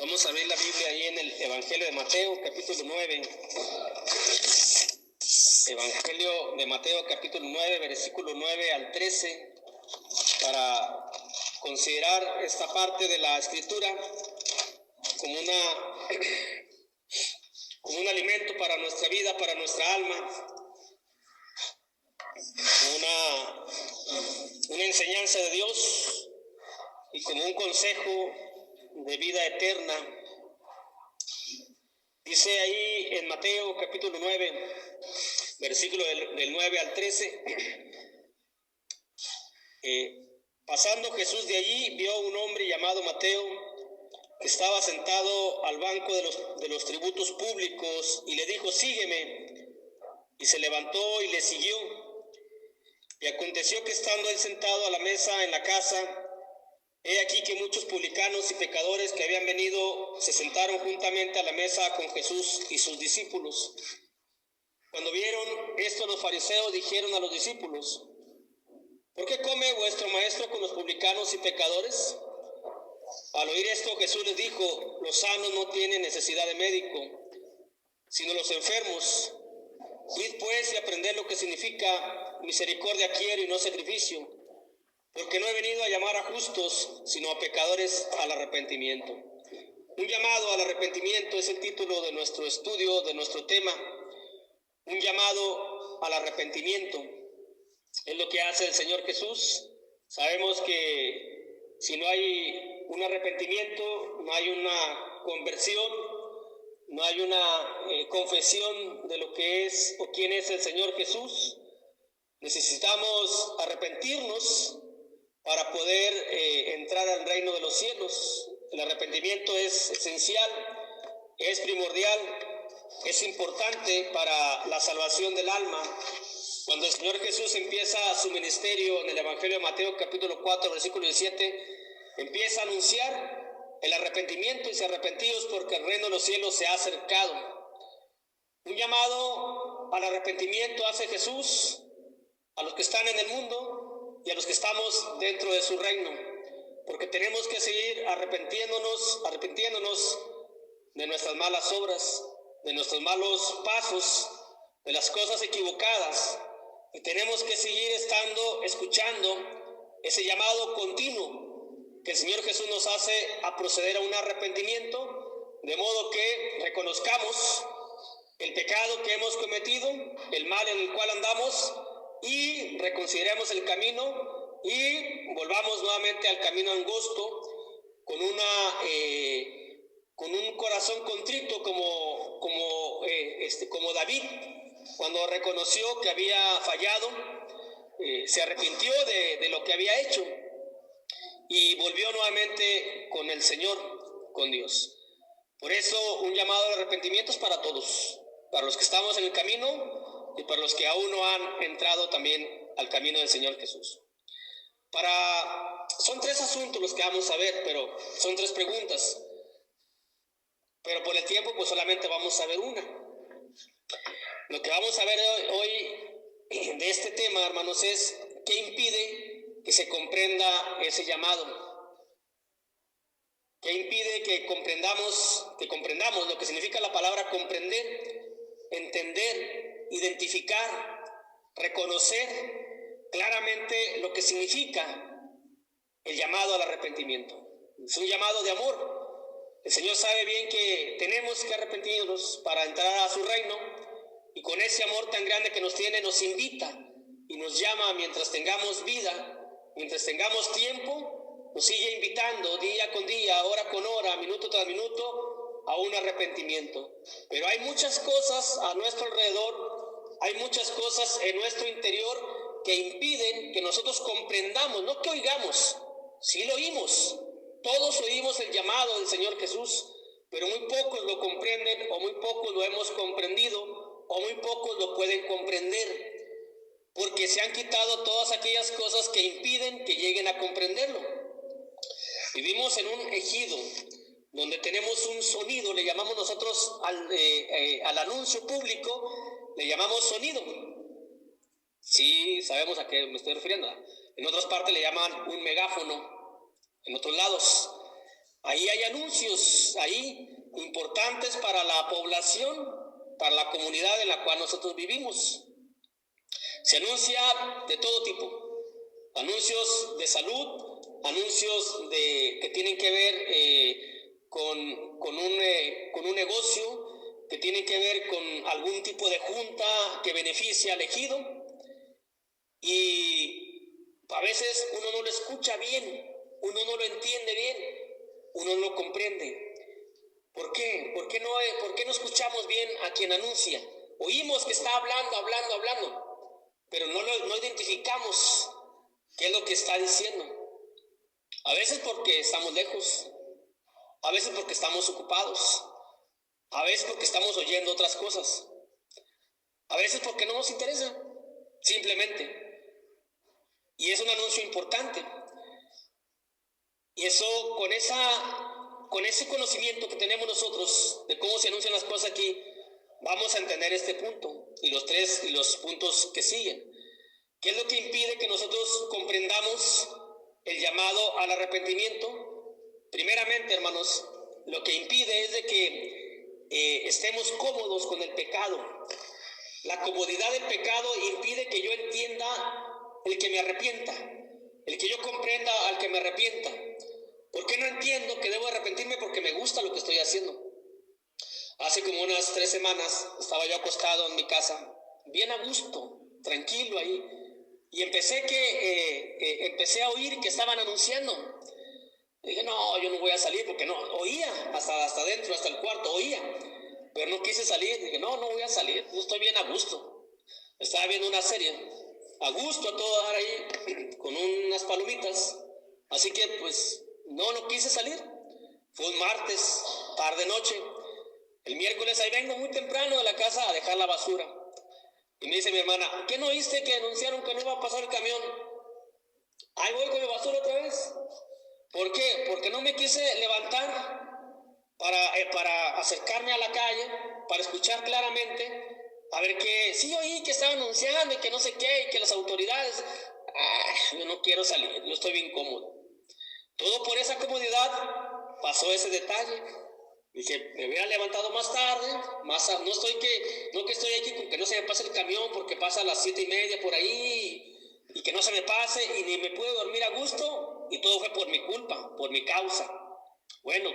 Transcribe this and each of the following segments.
Vamos a abrir la Biblia ahí en el Evangelio de Mateo, capítulo 9. Evangelio de Mateo, capítulo 9, versículo 9 al 13, para considerar esta parte de la Escritura como un alimento para nuestra vida, para nuestra alma, una enseñanza de Dios y como un consejo de vida eterna. Dice ahí en Mateo capítulo 9, versículo del 9 al 13, pasando Jesús de allí, vio un hombre llamado Mateo, que estaba sentado al banco de los tributos públicos, y le dijo: sígueme. Y se levantó y le siguió. Y aconteció que estando él sentado a la mesa en la casa, he aquí que muchos publicanos y pecadores que habían venido se sentaron juntamente a la mesa con Jesús y sus discípulos. Cuando vieron esto, los fariseos dijeron a los discípulos: ¿por qué come vuestro maestro con los publicanos y pecadores? Al oír esto, Jesús les dijo: los sanos no tienen necesidad de médico, sino los enfermos. Id pues y aprended lo que significa misericordia quiero y no sacrificio, porque no he venido a llamar a justos, sino a pecadores al arrepentimiento. Un llamado al arrepentimiento es el título de nuestro estudio, de nuestro tema. Un llamado al arrepentimiento es lo que hace el Señor Jesús. Sabemos que si no hay un arrepentimiento, no hay una conversión, no hay una confesión de lo que es o quién es el Señor Jesús. Necesitamos arrepentirnos para poder entrar al reino de los cielos. El arrepentimiento es esencial, es primordial, es importante para la salvación del alma. Cuando el Señor Jesús empieza su ministerio en el Evangelio de Mateo capítulo 4, versículo 17, empieza a anunciar el arrepentimiento y se arrepentidos porque el reino de los cielos se ha acercado. Un llamado al arrepentimiento hace Jesús a los que están en el mundo y a los que estamos dentro de su reino, porque tenemos que seguir arrepintiéndonos de nuestras malas obras, de nuestros malos pasos, de las cosas equivocadas, y tenemos que seguir escuchando ese llamado continuo que el Señor Jesús nos hace a proceder a un arrepentimiento, de modo que reconozcamos el pecado que hemos cometido, el mal en el cual andamos, y reconsideremos el camino y volvamos nuevamente al camino angosto con un corazón contrito como David, cuando reconoció que había fallado, se arrepintió de lo que había hecho y volvió nuevamente con el Señor, con Dios. Por eso un llamado al arrepentimiento es para todos, para los que estamos en el camino y para los que aún no han entrado también al camino del Señor Jesús. Son 3 asuntos los que vamos a ver, pero son 3 preguntas. Pero por el tiempo pues solamente vamos a ver una. Lo que vamos a ver hoy de este tema, hermanos, es ¿qué impide que se comprenda ese llamado? ¿Qué impide que comprendamos lo que significa la palabra comprender, entender, identificar, reconocer claramente lo que significa el llamado al arrepentimiento? Es un llamado de amor. El Señor sabe bien que tenemos que arrepentirnos para entrar a su reino, y con ese amor tan grande que nos tiene, nos invita y nos llama mientras tengamos vida, mientras tengamos tiempo, nos sigue invitando día con día, hora con hora, minuto tras minuto, a un arrepentimiento. Pero hay muchas cosas a nuestro alrededor, hay muchas cosas en nuestro interior que impiden que nosotros comprendamos, no que oigamos, sí lo oímos, todos oímos el llamado del Señor Jesús, pero muy pocos lo comprenden, o muy pocos lo hemos comprendido, o muy pocos lo pueden comprender, porque se han quitado todas aquellas cosas que impiden que lleguen a comprenderlo. Vivimos en un ejido donde tenemos un sonido, le llamamos nosotros al anuncio público, le llamamos sonido. Sí, sabemos a qué me estoy refiriendo. En otras partes le llaman un megáfono, en otros lados. Ahí hay anuncios, ahí importantes para la población, para la comunidad en la cual nosotros vivimos. Se anuncia de todo tipo, anuncios de salud, anuncios que tienen que ver con un negocio, que tienen que ver con algún tipo de junta que beneficia al ejido, y a veces uno no lo escucha bien, uno no lo entiende bien, uno no lo comprende. ¿Por qué? ¿Por qué no escuchamos bien a quien anuncia? Oímos que está hablando, pero no identificamos qué es lo que está diciendo. A veces porque estamos lejos, a veces porque estamos ocupados, a veces porque estamos oyendo otras cosas, a veces porque no nos interesa, simplemente. Y es un anuncio importante. Y eso, con ese conocimiento que tenemos nosotros de cómo se anuncian las cosas aquí, vamos a entender este punto y los puntos que siguen. ¿Qué es lo que impide que nosotros comprendamos el llamado al arrepentimiento? Primeramente, hermanos, lo que impide es de que estemos cómodos con el pecado. La comodidad del pecado impide que yo entienda el que me arrepienta, el que yo comprenda al que me arrepienta. ¿Por qué no entiendo que debo arrepentirme? Porque me gusta lo que estoy haciendo. Hace como unas 3 semanas estaba yo acostado en mi casa, bien a gusto, tranquilo ahí, y empecé a oír que estaban anunciando. Dije, no, yo no voy a salir porque no, oía, hasta adentro, hasta el cuarto, oía, pero no quise salir. Dije, no voy a salir, yo estoy bien a gusto. Estaba viendo una serie, a gusto a todo dar ahí, con unas palomitas, así que pues no quise salir. Fue un martes, tarde noche. El miércoles ahí vengo muy temprano de la casa a dejar la basura. Y me dice mi hermana, ¿qué no oíste que anunciaron que no iba a pasar el camión? Ahí voy con mi basura otra vez. ¿Por qué? Porque no me quise levantar para acercarme a la calle, para escuchar claramente, a ver que sí oí que estaban anunciando y que no sé qué, y que las autoridades, yo no quiero salir, yo estoy bien cómodo. Todo por esa comodidad pasó ese detalle. Dije, me hubiera levantado más tarde, no que estoy aquí con que no se me pase el camión porque pasa a las 7:30 por ahí y que no se me pase y ni me pude dormir a gusto, y todo fue por mi culpa, por mi causa. Bueno,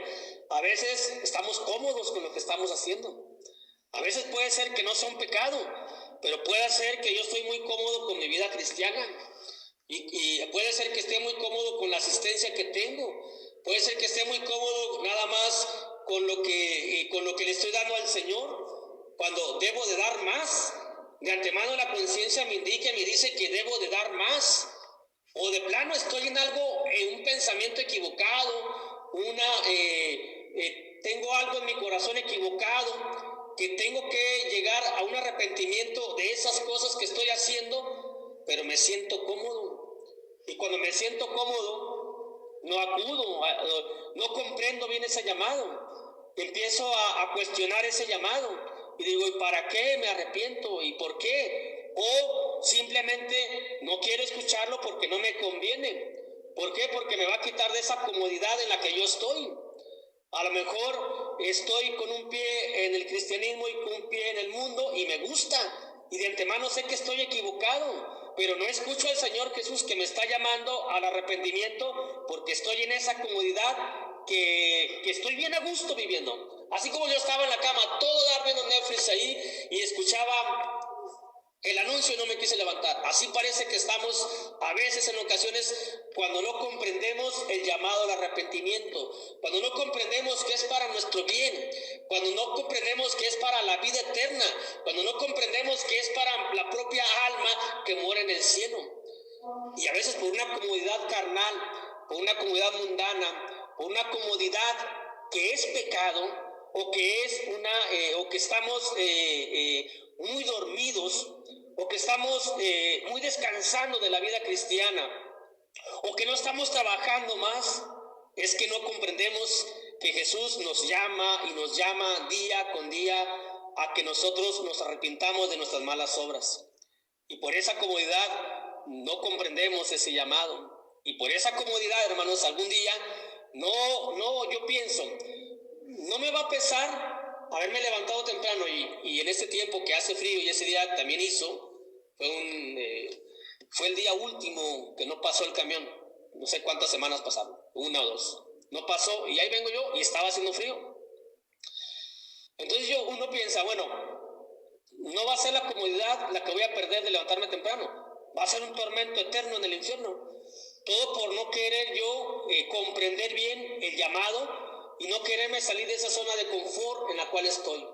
a veces estamos cómodos con lo que estamos haciendo. A veces puede ser que no sea un pecado, pero puede ser que yo estoy muy cómodo con mi vida cristiana. Y puede ser que esté muy cómodo con la asistencia que tengo. Puede ser que esté muy cómodo nada más con lo que le estoy dando al Señor, cuando debo de dar más. De antemano la conciencia me indica y me dice que debo de dar más. O de plano estoy en un pensamiento equivocado, tengo algo en mi corazón equivocado, que tengo que llegar a un arrepentimiento de esas cosas que estoy haciendo, pero me siento cómodo. Y cuando me siento cómodo, no acudo, no comprendo bien ese llamado. Empiezo a cuestionar ese llamado y digo, ¿y para qué me arrepiento? ¿Y por qué? O simplemente no quiero escucharlo porque no me conviene. ¿Por qué? Porque me va a quitar de esa comodidad en la que yo estoy. A lo mejor estoy con un pie en el cristianismo y con un pie en el mundo y me gusta. Y de antemano sé que estoy equivocado, pero no escucho al Señor Jesús que me está llamando al arrepentimiento porque estoy en esa comodidad que estoy bien a gusto viviendo. Así como yo estaba en la cama, todo dar viendo Netflix ahí y escuchaba el anuncio y no me quise levantar. Así parece que estamos a veces, en ocasiones, cuando no comprendemos el llamado al arrepentimiento, cuando no comprendemos que es para nuestro bien, cuando no comprendemos que es para la vida eterna, cuando no comprendemos que es para la propia alma que mora en el cielo. Y a veces por una comodidad carnal, por una comodidad mundana, por una comodidad que es pecado, o que estamos muy dormidos, o que estamos muy descansando de la vida cristiana, o que no estamos trabajando más, es que no comprendemos que Jesús nos llama y nos llama día con día a que nosotros nos arrepintamos de nuestras malas obras. Y por esa comodidad no comprendemos ese llamado. Y por esa comodidad, hermanos, algún día yo pienso, no me va a pesar haberme levantado temprano y en este tiempo que hace frío, y ese día también fue el día último que no pasó el camión, no sé cuántas semanas pasaron, 1 o 2, no pasó y ahí vengo yo y estaba haciendo frío. Entonces uno piensa, bueno, no va a ser la comodidad la que voy a perder de levantarme temprano, va a ser un tormento eterno en el infierno. Todo por no querer yo comprender bien el llamado y no quererme salir de esa zona de confort en la cual estoy.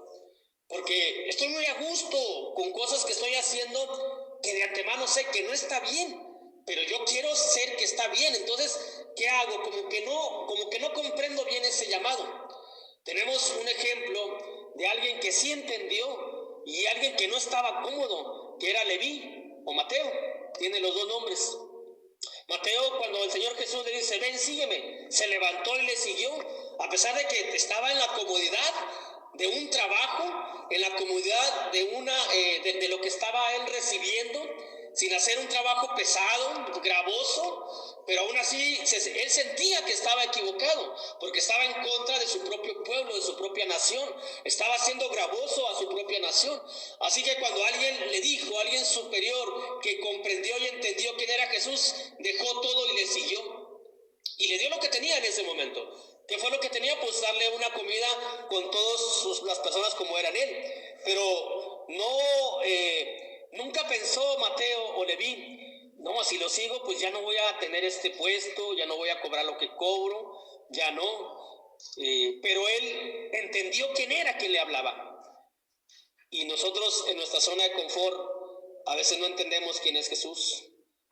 Porque estoy muy a gusto con cosas que estoy haciendo que de antemano sé que no está bien, pero yo quiero ser que está bien. Entonces, ¿qué hago? Como que no comprendo bien ese llamado. Tenemos un ejemplo de alguien que sí entendió y alguien que no estaba cómodo, que era Leví o Mateo. Tiene los dos nombres. Mateo, cuando el Señor Jesús le dice, ven, sígueme, se levantó y le siguió, a pesar de que estaba en la comodidad de un trabajo, en la comodidad de lo que estaba él recibiendo, sin hacer un trabajo pesado, gravoso, pero aún así él sentía que estaba equivocado, porque estaba en contra de su propio pueblo, de su propia nación, estaba siendo gravoso a su propia nación. Así que cuando alguien superior que comprendió y entendió quién era Jesús, dejó todo y le siguió. Y le dio lo que tenía en ese momento. ¿Qué fue lo que tenía? Pues darle una comida con todas las personas como eran él. Pero nunca pensó Mateo o Leví, no, si lo sigo, pues ya no voy a tener este puesto, ya no voy a cobrar lo que cobro, ya no. Pero él entendió quién era quien le hablaba. Y nosotros en nuestra zona de confort a veces no entendemos quién es Jesús.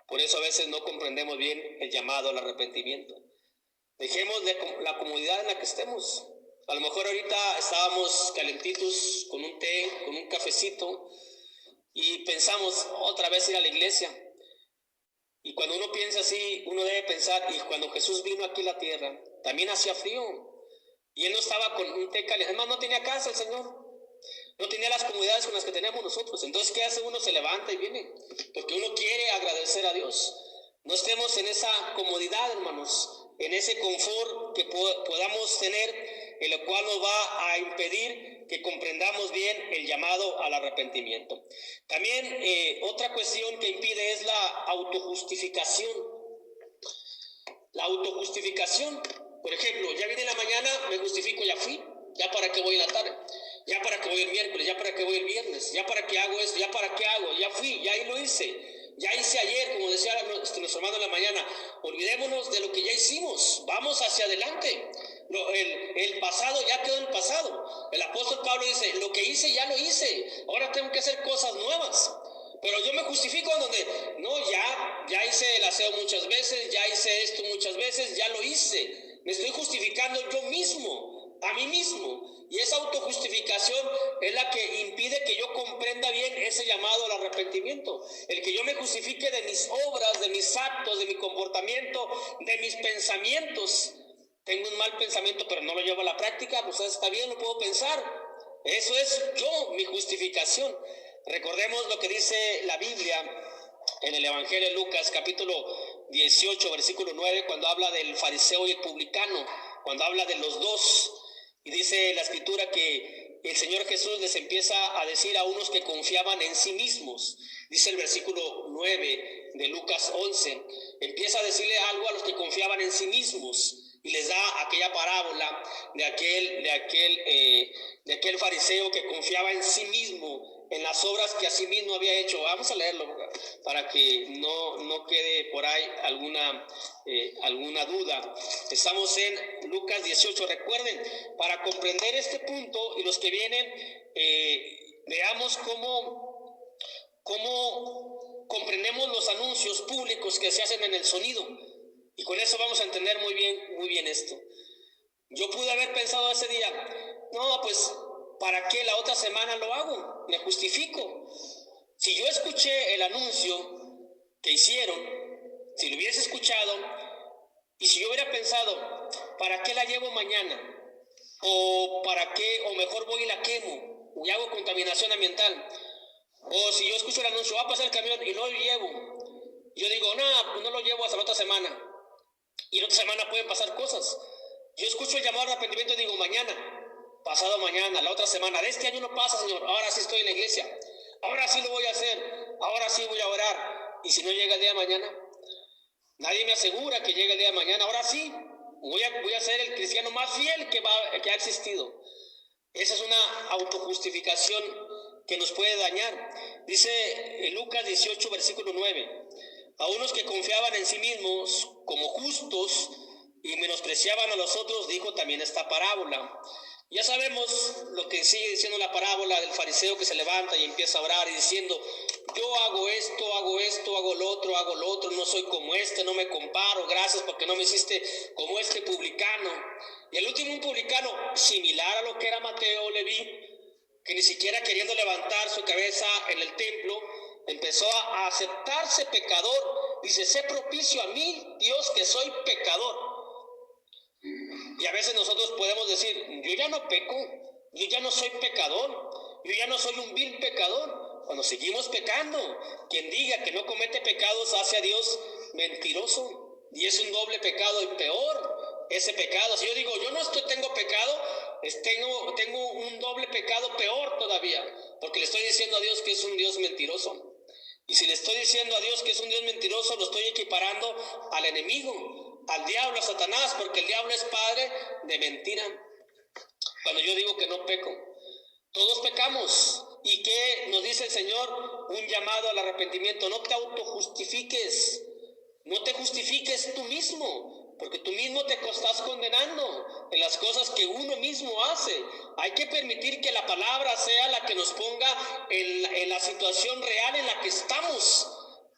Por eso a veces no comprendemos bien el llamado al arrepentimiento. Dejemos la comodidad en la que estemos. A lo mejor ahorita estábamos calentitos con un té, con un cafecito y pensamos otra vez ir a la iglesia. Y cuando uno piensa así, uno debe pensar, y cuando Jesús vino aquí a la tierra, también hacía frío. Y él no estaba con un té caliente. Además, no tenía casa el Señor. No tenía las comodidades con las que teníamos nosotros. Entonces, ¿qué hace uno? Se levanta y viene. Porque uno quiere agradecer a Dios. No estemos en esa comodidad, hermanos, en ese confort que podamos tener, en lo cual nos va a impedir que comprendamos bien el llamado al arrepentimiento. También otra cuestión que impide es la autojustificación. La autojustificación, por ejemplo, ya vine en la mañana, me justifico, ya fui, ya para qué voy en la tarde, ya para qué voy el miércoles, ya para qué voy el viernes, ya para qué hago esto, ya para qué hago, ya fui, ya ahí lo hice. Ya hice ayer, como decía nuestro hermano en la mañana, olvidémonos de lo que ya hicimos, vamos hacia adelante. El pasado ya quedó en el pasado. El apóstol Pablo dice, lo que hice ya lo hice, ahora tengo que hacer cosas nuevas. Pero yo me justifico en donde, no, ya hice el aseo muchas veces, ya hice esto muchas veces, ya lo hice. Me estoy justificando yo mismo, a mí mismo. Y esa autojustificación es la que impide que yo comprenda bien ese llamado al arrepentimiento. El que yo me justifique de mis obras, de mis actos, de mi comportamiento, de mis pensamientos. Tengo un mal pensamiento, pero no lo llevo a la práctica, pues está bien, lo puedo pensar. Eso es mi justificación. Recordemos lo que dice la Biblia en el Evangelio de Lucas, capítulo 18, versículo 9, cuando habla del fariseo y el publicano, cuando habla de los dos. Y dice la escritura que el Señor Jesús les empieza a decir a unos que confiaban en sí mismos. Dice el versículo 9 de Lucas 11. Empieza a decirle algo a los que confiaban en sí mismos. Y les da aquella parábola de aquel fariseo que confiaba en sí mismo, en las obras que a sí mismo había hecho. Vamos a leerlo para que no quede por ahí alguna duda. Estamos en Lucas 18. Recuerden, para comprender este punto y los que vienen, veamos cómo comprendemos los anuncios públicos que se hacen en el sonido. Y con eso vamos a entender muy bien esto. Yo pude haber pensado ese día, no, pues, ¿para qué la otra semana lo hago? Me justifico. Si yo escuché el anuncio que hicieron, si lo hubiese escuchado, y si yo hubiera pensado, ¿para qué la llevo mañana? O ¿para qué? O mejor voy y la quemo, y hago contaminación ambiental. O si yo escucho el anuncio, va a pasar el camión y no lo llevo. Yo digo, no, pues no lo llevo hasta la otra semana. Y en otra semana pueden pasar cosas. Yo escucho el llamado al arrepentimiento y digo, mañana, pasado mañana, la otra semana, de este año no pasa, Señor, ahora sí estoy en la iglesia, ahora sí lo voy a hacer, ahora sí voy a orar. Y si no llega el día de mañana, nadie me asegura que llegue el día de mañana, ahora sí, voy a ser el cristiano más fiel que ha existido. Esa es una autojustificación que nos puede dañar. Dice Lucas 18, versículo 9, a unos que confiaban en sí mismos como justos y menospreciaban a los otros, dijo también esta parábola. Ya sabemos lo que sigue diciendo la parábola del fariseo que se levanta y empieza a orar y diciendo, yo hago esto, hago lo otro, no soy como este, no me comparo, gracias porque no me hiciste como este publicano. Y el último, un publicano similar a lo que era Mateo, Leví, que ni siquiera queriendo levantar su cabeza en el templo, empezó a aceptarse pecador. Dice, sé propicio a mí, Dios, que soy pecador. Y a veces nosotros podemos decir, yo ya no peco, yo ya no soy pecador, yo ya no soy un vil pecador. Cuando seguimos pecando, quien diga que no comete pecados hace a Dios mentiroso. Y es un doble pecado y peor ese pecado. Si yo digo, yo no tengo pecado, tengo un doble pecado peor todavía, porque le estoy diciendo a Dios que es un Dios mentiroso. Y si le estoy diciendo a Dios que es un Dios mentiroso, lo estoy equiparando al enemigo, al diablo, a Satanás, porque el diablo es padre de mentira. Cuando yo digo que no peco, todos pecamos. ¿Y qué nos dice el Señor? Un llamado al arrepentimiento. No te autojustifiques, no te justifiques tú mismo, porque tú mismo te estás condenando en las cosas que uno mismo hace. Hay que permitir que la palabra sea la que nos ponga en la situación real en la que estamos,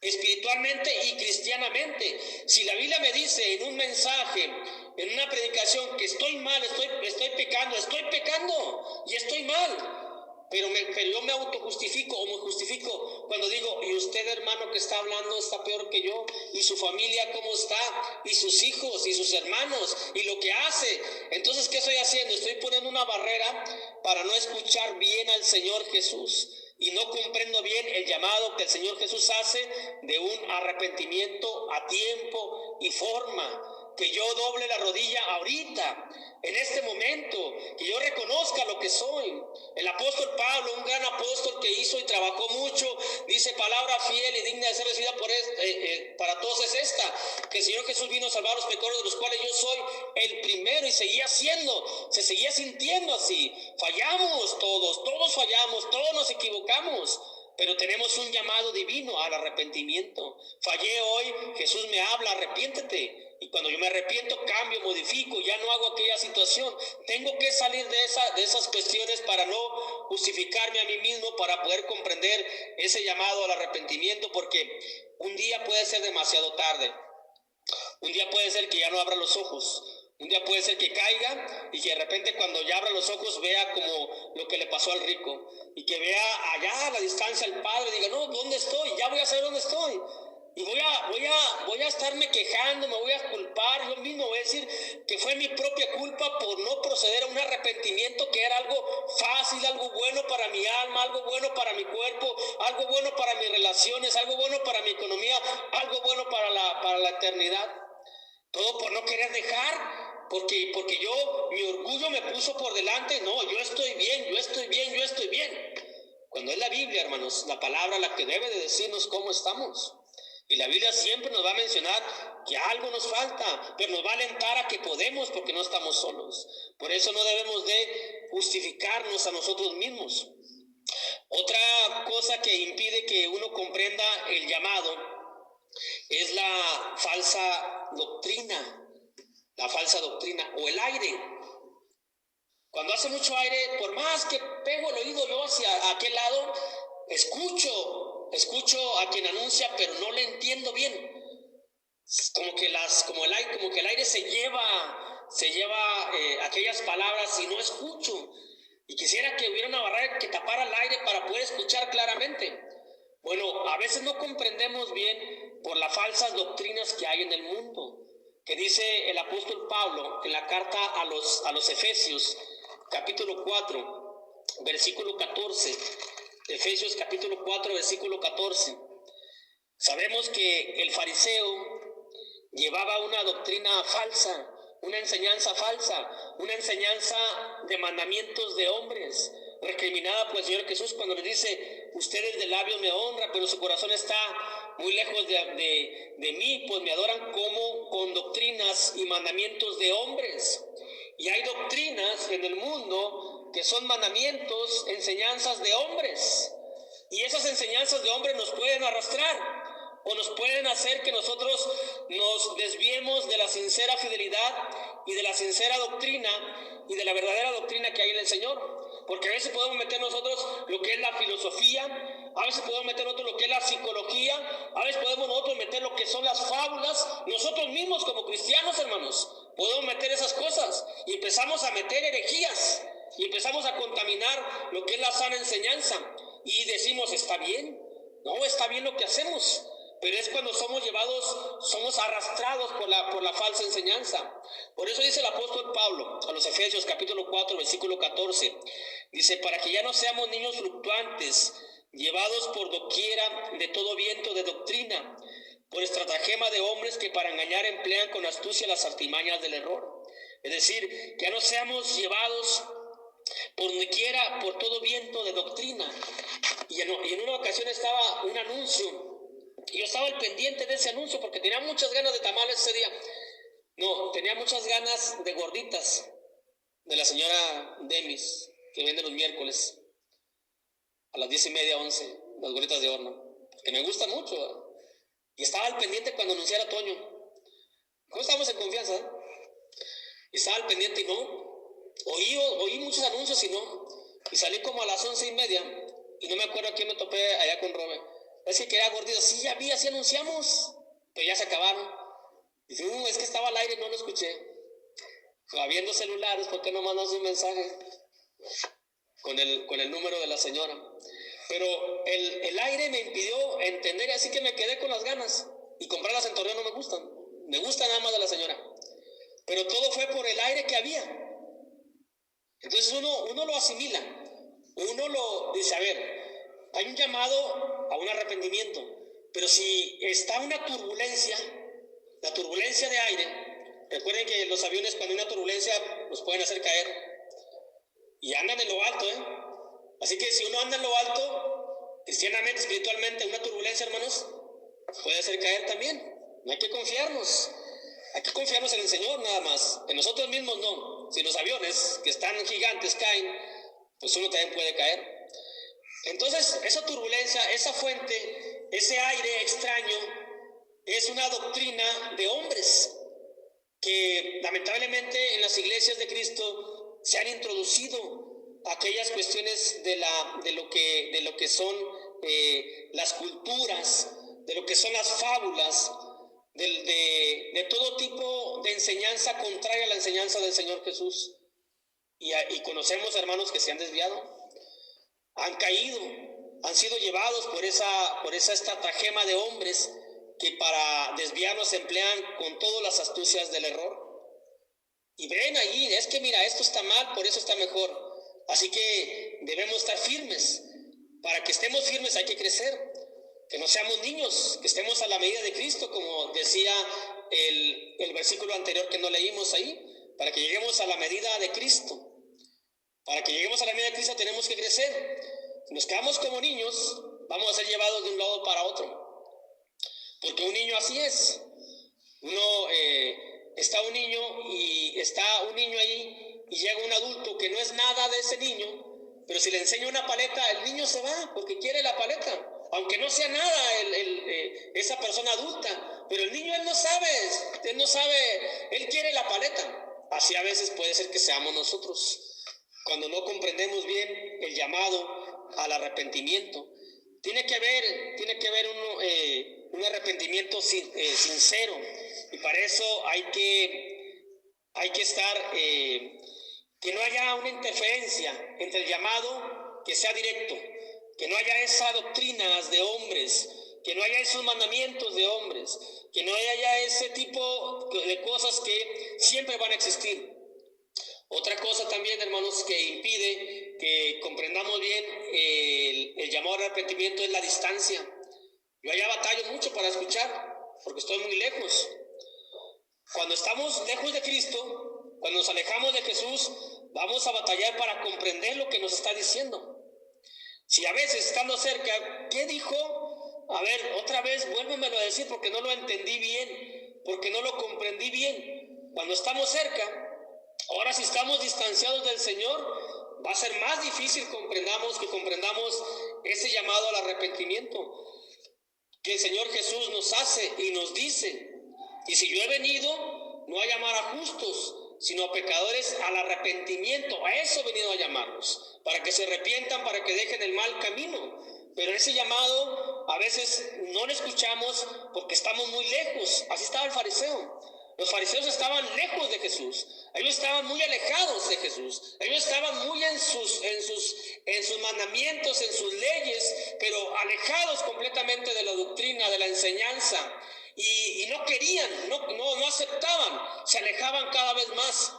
espiritualmente y cristianamente. Si la Biblia me dice en un mensaje, en una predicación, que estoy mal, estoy pecando y estoy mal. Pero yo me autojustifico o me justifico cuando digo, y usted, hermano, que está hablando está peor que yo, y su familia cómo está, y sus hijos, y sus hermanos, y lo que hace. Entonces, ¿qué estoy haciendo? Estoy poniendo una barrera para no escuchar bien al Señor Jesús, y no comprendo bien el llamado que el Señor Jesús hace de un arrepentimiento a tiempo y forma. Que yo doble la rodilla ahorita, en este momento, que yo reconozca lo que soy. El apóstol Pablo, un gran apóstol que hizo y trabajó mucho, dice, palabra fiel y digna de ser recibida para todos es esta, que el Señor Jesús vino a salvar a los pecadores, de los cuales yo soy el primero, y se seguía sintiendo así. Fallamos todos fallamos, todos nos equivocamos, pero tenemos un llamado divino al arrepentimiento. Fallé hoy, Jesús me habla, arrepiéntete. Y cuando yo me arrepiento, cambio, modifico, ya no hago aquella situación. Tengo que salir de esas cuestiones para no justificarme a mí mismo, para poder comprender ese llamado al arrepentimiento, porque un día puede ser demasiado tarde. Un día puede ser que ya no abra los ojos. Un día puede ser que caiga y que de repente cuando ya abra los ojos vea como lo que le pasó al rico. Y que vea allá a la distancia al Padre y diga, no, ¿dónde estoy? Ya voy a saber dónde estoy. Y voy a estarme quejando, me voy a culpar, yo mismo voy a decir que fue mi propia culpa por no proceder a un arrepentimiento que era algo fácil, algo bueno para mi alma, algo bueno para mi cuerpo, algo bueno para mis relaciones, algo bueno para mi economía, algo bueno para la eternidad. Todo por no querer dejar, porque mi orgullo me puso por delante. No, yo estoy bien. Cuando es la Biblia, hermanos, la palabra la que debe de decirnos cómo estamos. Y la Biblia siempre nos va a mencionar que algo nos falta, pero nos va a alentar a que podemos porque no estamos solos. Por eso no debemos de justificarnos a nosotros mismos. Otra cosa que impide que uno comprenda el llamado es la falsa doctrina o el aire. Cuando hace mucho aire, por más que pego el oído yo hacia aquel lado, escucho a quien anuncia, pero no le entiendo bien. Como que el aire se lleva aquellas palabras y no escucho. Y quisiera que hubiera una barrera que tapara el aire para poder escuchar claramente. Bueno, a veces no comprendemos bien por las falsas doctrinas que hay en el mundo. Que dice el apóstol Pablo en la carta a los Efesios, capítulo 4, versículo 14. Efesios capítulo 4, versículo 14. Sabemos que el fariseo llevaba una doctrina falsa, una enseñanza falsa, una enseñanza de mandamientos de hombres, recriminada por el Señor Jesús cuando les dice: ustedes de labios me honran, pero su corazón está muy lejos de mí, pues me adoran como con doctrinas y mandamientos de hombres. Y hay doctrinas en el mundo que son mandamientos, enseñanzas de hombres. Y esas enseñanzas de hombres nos pueden arrastrar o nos pueden hacer que nosotros nos desviemos de la sincera fidelidad y de la sincera doctrina y de la verdadera doctrina que hay en el Señor. Porque a veces podemos meter nosotros lo que es la filosofía, a veces podemos meter nosotros lo que es la psicología, a veces podemos nosotros meter lo que son las fábulas. Nosotros mismos como cristianos, hermanos, podemos meter esas cosas y empezamos a meter herejías y empezamos a contaminar lo que es la sana enseñanza y decimos: está bien. No, está bien lo que hacemos, pero es cuando somos llevados, somos arrastrados por la falsa enseñanza. Por eso dice el apóstol Pablo a los Efesios capítulo 4 versículo 14, dice: para que ya no seamos niños fluctuantes, llevados por doquiera de todo viento de doctrina, por estratagema de hombres que para engañar emplean con astucia las artimañas del error. Es decir, que ya no seamos llevados por doquiera, por todo viento de doctrina. Y en una ocasión estaba un anuncio, y yo estaba al pendiente de ese anuncio porque tenía muchas ganas de tamales ese día. No, tenía muchas ganas de gorditas de la señora Demis, que vende los miércoles a las 10:30, 11, las gorditas de horno, que me gustan mucho, ¿verdad? Y estaba al pendiente cuando anunciara Toño. ¿Cómo estamos en confianza? Y estaba al pendiente y no. Oí muchos anuncios y no. Y salí como a las 11:30 y no me acuerdo a quién me topé allá con Robert. Es que quería gorditas. Sí, ya vi, así anunciamos, pero ya se acabaron. Dice: es que estaba al aire y no lo escuché. Habiendo celulares, ¿por qué no mandas un mensaje con el número de la señora? Pero el aire me impidió entender, así que me quedé con las ganas. Y comprarlas en Torreón no me gustan. Me gusta nada más de la señora. Pero todo fue por el aire que había. Entonces uno lo asimila. Uno lo dice: a ver, hay un llamado a un arrepentimiento. Pero si está una turbulencia, la turbulencia de aire, recuerden que los aviones, cuando hay una turbulencia, los pueden hacer caer. Y andan en lo alto, ¿eh? Así que si uno anda en lo alto, cristianamente, espiritualmente, una turbulencia, hermanos, puede hacer caer también. No hay que confiarnos. Hay que confiarnos en el Señor nada más. En nosotros mismos no. Si los aviones que están gigantes caen, pues uno también puede caer. Entonces, esa turbulencia, esa fuente, ese aire extraño, es una doctrina de hombres que lamentablemente en las iglesias de Cristo se han introducido aquellas cuestiones de lo que son las culturas, de lo que son las fábulas, de todo tipo de enseñanza contraria a la enseñanza del Señor Jesús. Y conocemos hermanos que se han desviado, han caído, han sido llevados por esa estratagema de hombres que para desviarnos emplean con todas las astucias del error. Y ven allí, es que mira, esto está mal, por eso está mejor. Así que debemos estar firmes. Para que estemos firmes hay que crecer. Que no seamos niños, que estemos a la medida de Cristo, como decía el versículo anterior que no leímos ahí. Para que lleguemos a la medida de Cristo. Para que lleguemos a la medida de Cristo tenemos que crecer. Si nos quedamos como niños, vamos a ser llevados de un lado para otro. Porque un niño así es. Está un niño ahí y llega un adulto que no es nada de ese niño, pero si le enseña una paleta, el niño se va porque quiere la paleta. Aunque no sea nada esa persona adulta, pero el niño él no sabe, él quiere la paleta. Así a veces puede ser que seamos nosotros. Cuando no comprendemos bien el llamado al arrepentimiento, tiene que haber un arrepentimiento sincero, y para eso hay que estar, que no haya una interferencia entre el llamado, que sea directo, que no haya esas doctrinas de hombres, que no haya esos mandamientos de hombres, que no haya ese tipo de cosas que siempre van a existir. Otra cosa también, hermanos, que impide que comprendamos bien el llamado al arrepentimiento es la distancia. Yo allá batallo mucho para escuchar, porque estoy muy lejos. Cuando estamos lejos de Cristo, cuando nos alejamos de Jesús, vamos a batallar para comprender lo que nos está diciendo. Si a veces estando cerca, ¿qué dijo? A ver, otra vez vuélvemelo a decir porque no lo entendí bien, porque no lo comprendí bien. Cuando estamos cerca, ahora si estamos distanciados del Señor, va a ser más difícil que comprendamos ese llamado al arrepentimiento que el Señor Jesús nos hace y nos dice. Y si yo he venido no a llamar a justos, sino a pecadores al arrepentimiento, a eso he venido a llamarlos, para que se arrepientan, para que dejen el mal camino. Pero ese llamado a veces no lo escuchamos porque estamos muy lejos. Así estaba el fariseo. Los fariseos estaban lejos de Jesús. Ellos estaban muy alejados de Jesús. Ellos estaban muy en sus mandamientos, en sus leyes, pero alejados completamente de la doctrina, de la enseñanza. Y no querían, no aceptaban, se alejaban cada vez más.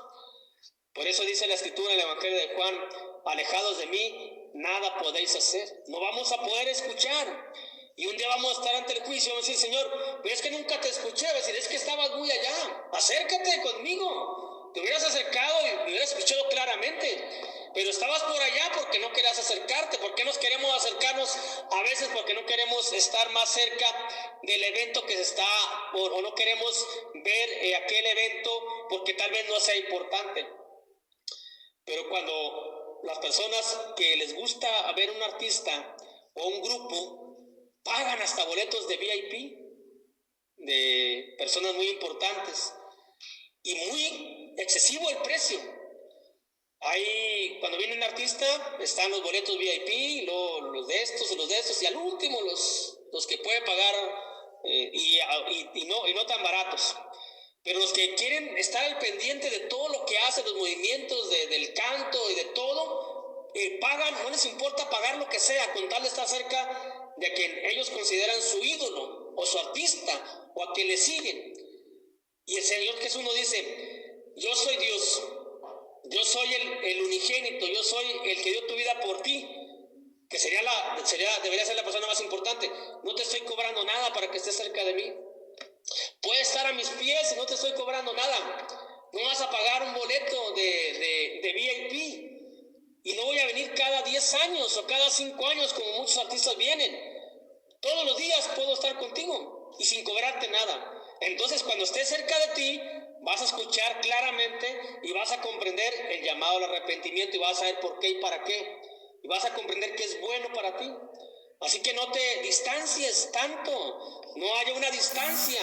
Por eso dice la Escritura en el Evangelio de Juan: alejados de mí, nada podéis hacer. No vamos a poder escuchar. Y un día vamos a estar ante el juicio y vamos a decir: Señor, pero es que nunca te escuché. Va a decir: es que estabas muy allá. Acércate conmigo. Te hubieras acercado y me hubieras escuchado claramente. Pero estabas por allá porque no querías acercarte. ¿Por qué nos queremos acercarnos? A veces porque no queremos estar más cerca del evento que se está, o no queremos ver aquel evento porque tal vez no sea importante. Pero cuando las personas que les gusta ver un artista o un grupo pagan hasta boletos de VIP, de personas muy importantes, y muy excesivo el precio. Ahí, cuando viene un artista, están los boletos VIP, luego los de estos, y al último los que pueden pagar y no tan baratos. Pero los que quieren estar al pendiente de todo lo que hace, los movimientos del canto y de todo, pagan, no les importa pagar lo que sea, con tal de estar cerca de a quien ellos consideran su ídolo, o su artista, o a quien le siguen. Y el Señor Jesús nos dice: yo soy Dios, yo soy el unigénito, yo soy el que dio tu vida por ti, que debería ser la persona más importante. No te estoy cobrando nada para que estés cerca de mí. Puedes estar a mis pies y no te estoy cobrando nada. No vas a pagar un boleto de VIP. Y no voy a venir cada 10 años o cada 5 años como muchos artistas vienen. Todos los días puedo estar contigo y sin cobrarte nada. Entonces, cuando esté cerca de ti, vas a escuchar claramente y vas a comprender el llamado al arrepentimiento y vas a saber por qué y para qué. Y vas a comprender que es bueno para ti. Así que no te distancies tanto, no haya una distancia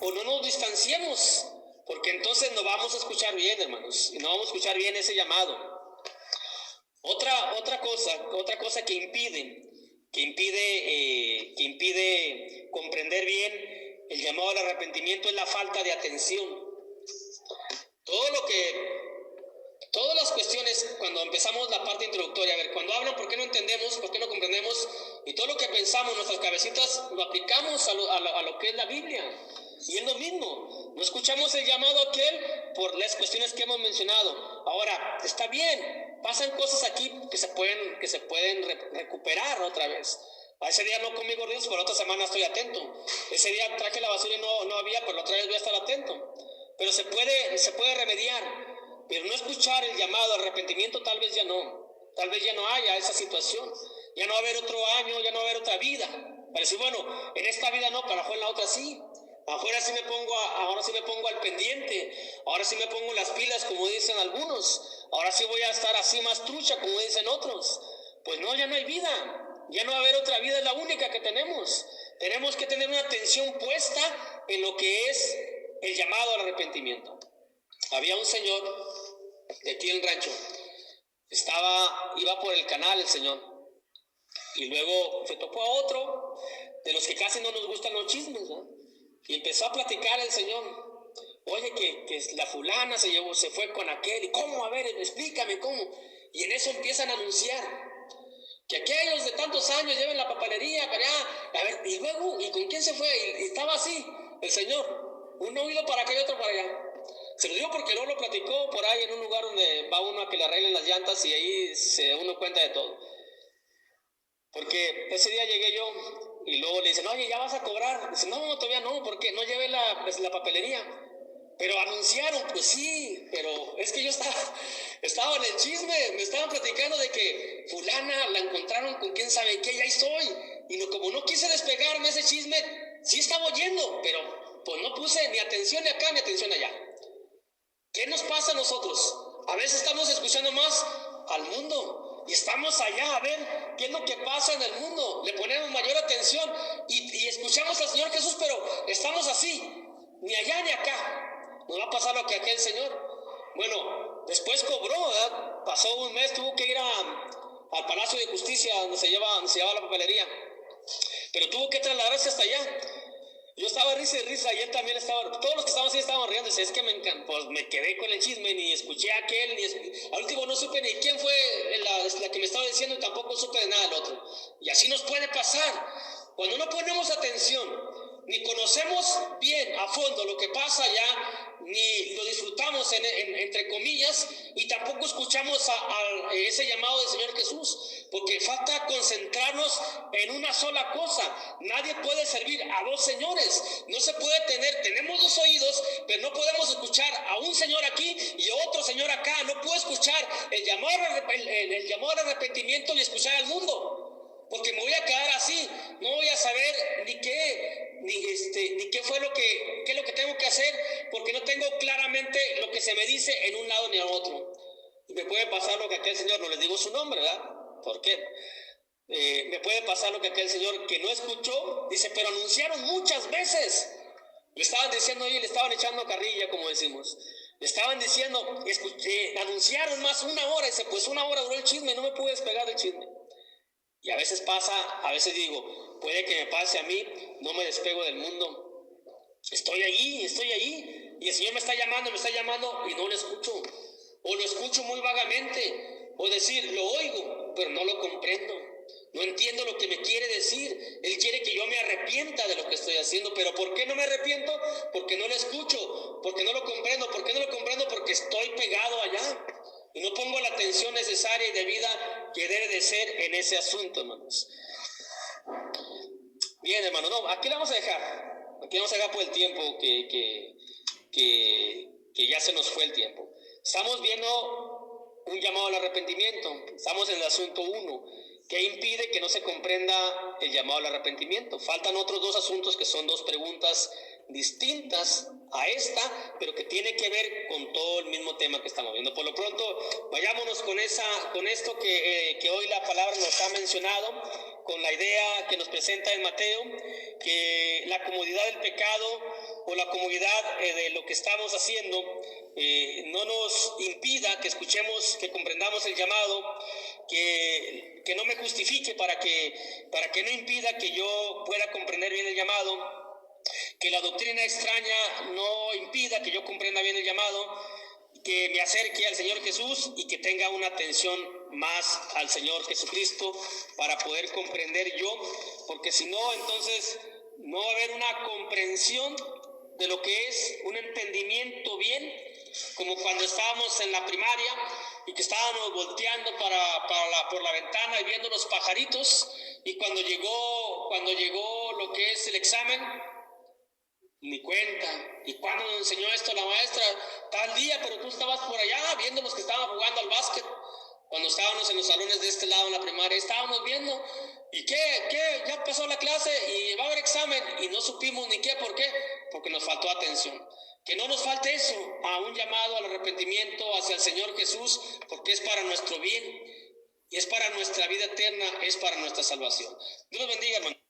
o no nos distanciemos, porque entonces no vamos a escuchar bien, hermanos, y no vamos a escuchar bien ese llamado. Otra cosa que impide comprender bien el llamado al arrepentimiento es la falta de atención. Todas las cuestiones, cuando empezamos la parte introductoria, a ver, cuando hablan, ¿por qué no entendemos? ¿Por qué no comprendemos? Y todo lo que pensamos, nuestras cabecitas, lo aplicamos a lo que es la Biblia. Y es lo mismo, no escuchamos el llamado aquel por las cuestiones que hemos mencionado. Ahora, está bien, pasan cosas aquí que se pueden recuperar otra vez. A ese día no comí gorditos, pero la otra semana estoy atento. Ese día traje la basura y no había, pero la otra vez voy a estar atento. Pero se puede remediar. Pero no escuchar el llamado al arrepentimiento tal vez ya no haya esa situación, ya no va a haber otro año, ya no va a haber otra vida, para decir, bueno, en esta vida no, pero en la otra sí, ahora sí me pongo al pendiente, ahora sí me pongo las pilas como dicen algunos, ahora sí voy a estar así más trucha como dicen otros. Pues no, ya no hay vida, ya no va a haber otra vida, es la única que tenemos que tener una atención puesta en lo que es el llamado al arrepentimiento. Había un señor de aquí en el rancho, iba por el canal el señor, y luego se topó a otro de los que casi no nos gustan los chismes, ¿no? Y empezó a platicar el señor: oye, que la fulana se fue con aquel, y cómo, a ver, explícame cómo. Y en eso empiezan a anunciar que aquellos de tantos años lleven la papelería para allá, a ver, y luego, ¿y con quién se fue? Y estaba así el señor, un oído para acá y otro para allá. Se lo digo porque luego lo platicó por ahí en un lugar donde va uno a que le arreglen las llantas y ahí uno cuenta de todo. Porque ese día llegué yo y luego le dicen: oye, ¿ya vas a cobrar? Dice: no, todavía no, porque no llevé la papelería. Pero anunciaron, pues sí, pero es que yo estaba en el chisme, me estaban platicando de que fulana la encontraron con quién sabe qué, y ahí estoy. Y no, como no quise despegarme ese chisme, sí estaba oyendo, pero pues no puse ni atención ni acá ni atención allá. ¿Qué nos pasa a nosotros? A veces estamos escuchando más al mundo y estamos allá a ver qué es lo que pasa en el mundo. Le ponemos mayor atención y escuchamos al Señor Jesús, pero estamos así, ni allá ni acá. Nos va a pasar lo que aquel señor. Bueno, después cobró, ¿verdad? Pasó un mes, tuvo que ir al Palacio de Justicia donde se lleva la papelería, pero tuvo que trasladarse hasta allá. Yo estaba risa y risa y él también estaba, todos los que estaban así estaban riendo. Es que me encantó, pues me quedé con el chisme, ni escuché a aquel, al último no supe ni quién fue la que me estaba diciendo y tampoco supe de nada del otro. Y así nos puede pasar. Cuando no ponemos atención, ni conocemos bien a fondo lo que pasa allá, ni lo disfrutamos entre comillas, y tampoco escuchamos a ese llamado del Señor Jesús, porque falta concentrarnos en una sola cosa. Nadie puede servir a dos señores, no se puede tenemos dos oídos, pero no podemos escuchar a un señor aquí y a otro señor acá. No puedo escuchar el llamado al arrepentimiento y escuchar al mundo, porque me voy a quedar así, no voy a saber ni qué fue qué es lo que tengo que hacer, porque no tengo claramente lo que se me dice en un lado ni en otro. Y me puede pasar lo que aquel señor, no les digo su nombre, ¿verdad? ¿Por qué? Me puede pasar lo que aquel señor que no escuchó, dice, pero anunciaron muchas veces. Le estaban diciendo ahí, le estaban echando carrilla, como decimos. Le estaban diciendo, anunciaron más una hora, dice, pues una hora duró el chisme, no me pude despegar del chisme. Y a veces pasa, a veces digo, puede que me pase a mí, no me despego del mundo. Estoy allí, y el Señor me está llamando y no lo escucho. O lo escucho muy vagamente, o decir, lo oigo, pero no lo comprendo. No entiendo lo que me quiere decir. Él quiere que yo me arrepienta de lo que estoy haciendo. ¿Pero por qué no me arrepiento? Porque no lo escucho, porque no lo comprendo. ¿Por qué no lo comprendo? Porque estoy pegado allá y no pongo la atención necesaria y debida que debe de ser en ese asunto, hermanos. Bien, hermano, no, aquí la vamos a dejar. Aquí vamos a dejar por el tiempo que ya se nos fue el tiempo. Estamos viendo un llamado al arrepentimiento. Estamos en el asunto 1. ¿Qué impide que no se comprenda el llamado al arrepentimiento? Faltan otros dos asuntos que son dos preguntas distintas a esta, pero que tiene que ver con todo el mismo tema que estamos viendo. Por lo pronto, vayámonos con esto que hoy la palabra nos ha mencionado, con la idea que nos presenta en Mateo, que la comodidad del pecado o la comodidad de lo que estamos haciendo no nos impida que escuchemos, que comprendamos el llamado, que no me justifique para que no impida que yo pueda comprender bien el llamado, que la doctrina extraña no impida que yo comprenda bien el llamado, que me acerque al Señor Jesús y que tenga una atención más al Señor Jesucristo para poder comprender yo, porque si no, entonces no va a haber una comprensión de lo que es un entendimiento bien, como cuando estábamos en la primaria y que estábamos volteando por la ventana y viendo los pajaritos, y cuando llegó lo que es el examen, ni cuenta. ¿Y cuándo nos enseñó esto la maestra? Tal día, pero tú estabas por allá viendo los que estaban jugando al básquet. Cuando estábamos en los salones de este lado en la primaria, estábamos viendo. ¿Y qué? Ya pasó la clase y va a haber examen y no supimos ni qué. ¿Por qué? Porque nos faltó atención. Que no nos falte eso, a un llamado al arrepentimiento hacia el Señor Jesús, porque es para nuestro bien y es para nuestra vida eterna, es para nuestra salvación. Dios los bendiga, hermano.